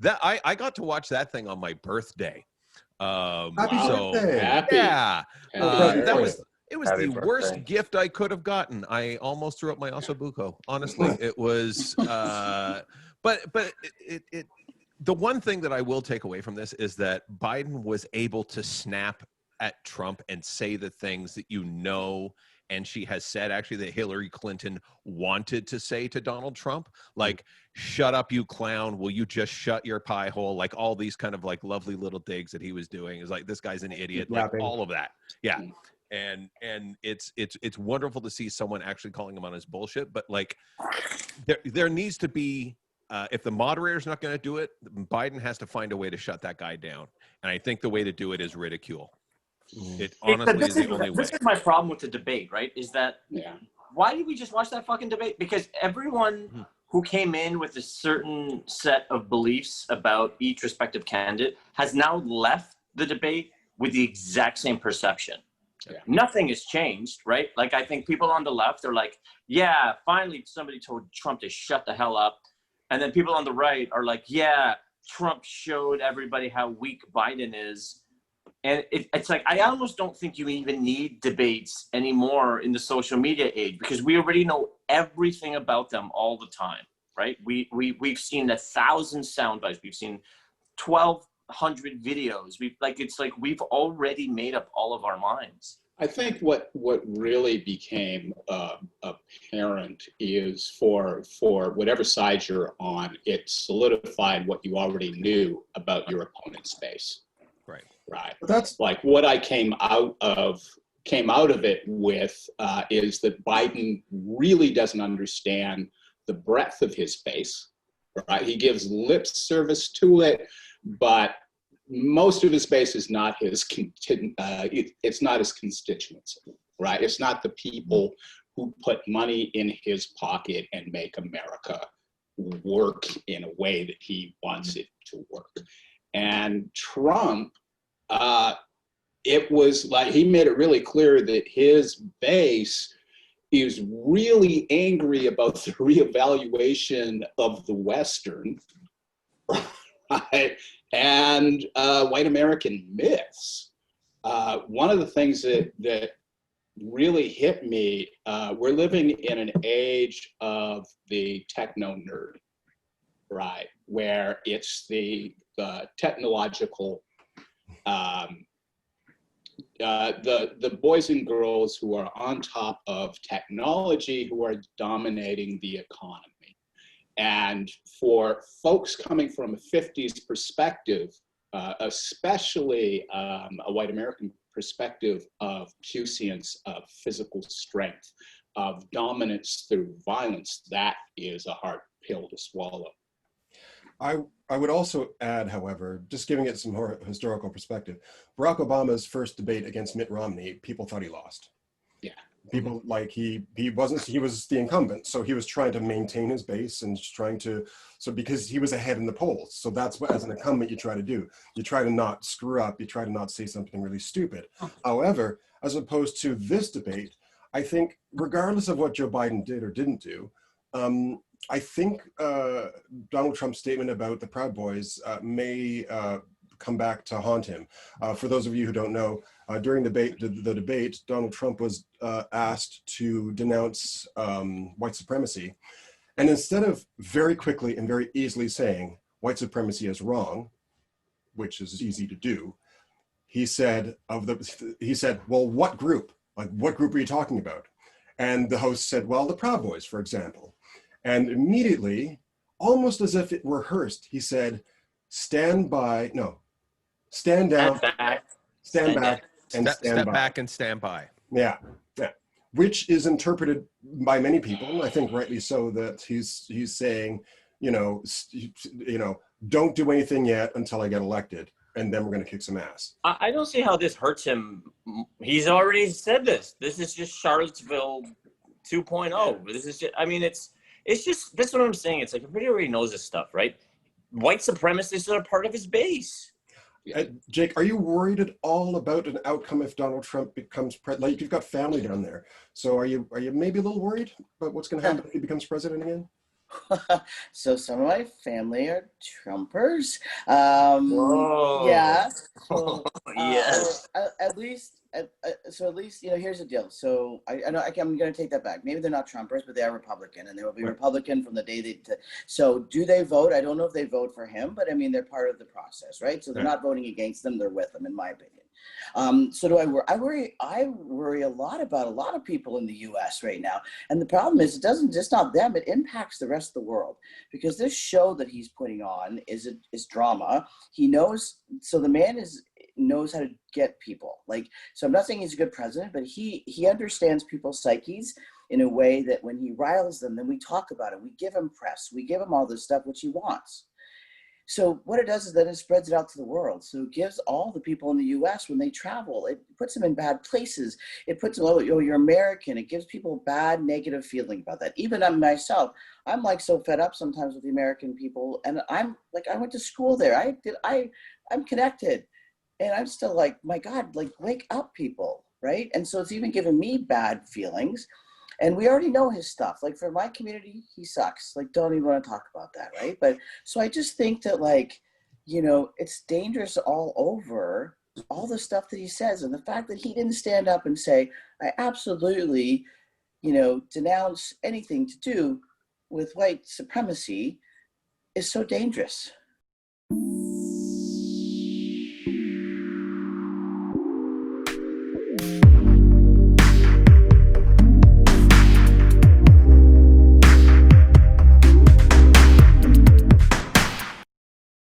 that I got to watch that thing on my birthday. Happy so birthday. Happy. yeah, Happy that was birthday. it was Happy the worst birthday. gift I could have gotten. I almost threw up my ossobuco. Honestly, it was. But it the one thing that I will take away from this is that Biden was able to snap at Trump and say the things that and she has said actually that Hillary Clinton wanted to say to Donald Trump, like, shut up, you clown. Will you just shut your pie hole? Like all these kind of like lovely little digs that he was doing is like, this guy's an idiot, like all of that. Yeah. And it's wonderful to see someone actually calling him on his bullshit, but like there needs to be, if the moderator's not going to do it, Biden has to find a way to shut that guy down. And I think the way to do it is ridicule. It honestly is the only way. This is my problem with the debate, right? Is that why did we just watch that fucking debate? Because everyone who came in with a certain set of beliefs about each respective candidate has now left the debate with the exact same perception. Yeah. Nothing has changed, right? Like, I think people on the left are like, yeah, finally somebody told Trump to shut the hell up. And then people on the right are like, yeah, Trump showed everybody how weak Biden is. And it's like, I almost don't think you even need debates anymore in the social media age, because we already know everything about them all the time, right? We've seen 1,000 sound bites. We've seen 1,200 videos. We've already made up all of our minds. I think what really became apparent is for whatever side you're on, it solidified what you already knew about your opponent's base. Right. That's like what I came out of it with is that Biden really doesn't understand the breadth of his base. Right. He gives lip service to it, but most of his base is not his. It's not his constituency. Right. It's not the people who put money in his pocket and make America work in a way that he wants it to work. And Trump. It was like he made it really clear that his base is really angry about the reevaluation of the Western, right? And white American myths. One of the things that really hit me, we're living in an age of the techno nerd, right? Where it's the technological the boys and girls who are on top of technology, who are dominating the economy. And for folks coming from a 50s perspective, especially a white American perspective of puissance, of physical strength, of dominance through violence, that is a hard pill to swallow. I would also add, however, just giving it some more historical perspective, Barack Obama's first debate against Mitt Romney, people thought he lost. Yeah. People like he was the incumbent, so he was trying to maintain his base and because he was ahead in the polls. So that's what, as an incumbent, you try to do. You try to not screw up. You try to not say something really stupid. However, as opposed to this debate, I think regardless of what Joe Biden did or didn't do, I think Donald Trump's statement about the Proud Boys may come back to haunt him. For those of you who don't know, during the debate, Donald Trump was asked to denounce white supremacy. And instead of very quickly and very easily saying white supremacy is wrong, which is easy to do, he said, well, what group? Like, what group are you talking about? And the host said, well, the Proud Boys, for example. And immediately, almost as if it were rehearsed, he said, stand down, stand back, and stand by. Back and stand by. Yeah, yeah. Which is interpreted by many people, I think rightly so, that he's saying, don't do anything yet until I get elected, and then we're going to kick some ass. I don't see how this hurts him. He's already said this. This is just Charlottesville 2.0. This is just, it's just, that's what I'm saying. It's like everybody already knows this stuff, right? White supremacists are part of his base. Jake, are you worried at all about an outcome if Donald Trump becomes president? Like, you've got family down there, so are you maybe a little worried about what's going to happen if he becomes president again? So some of my family are Trumpers. Whoa. Yeah. So Yes. at least, so at least, you know, here's the deal. So I know I'm going to take that back. Maybe they're not Trumpers, but they are Republican, and they will be Republican from the day they. So do they vote? I don't know if they vote for him, but I mean they're part of the process, right? So they're not voting against them; they're with them, in my opinion. So do I worry? I worry a lot about a lot of people in the U.S. right now, and the problem is it doesn't just not them; it impacts the rest of the world because this show that he's putting on is drama. He knows, so the man knows how to get people. Like, so I'm not saying he's a good president, but he understands people's psyches in a way that when he riles them, then we talk about it. We give him press. We give him all this stuff which he wants. So what it does is that it spreads it out to the world. So it gives all the people in the U.S. when they travel, it puts them in bad places. It puts them, oh, you're American. It gives people a bad, negative feeling about that. Even I'm myself, I'm like so fed up sometimes with the American people, and I'm like, I went to school there. I'm connected, and I'm still like, my God, like wake up, people, right? And so it's even given me bad feelings. And we already know his stuff. Like for my community, he sucks. Like, don't even want to talk about that, right? But so I just think that, like, you know, it's dangerous all over, all the stuff that he says. And the fact that he didn't stand up and say, I absolutely, you know, denounce anything to do with white supremacy is so dangerous.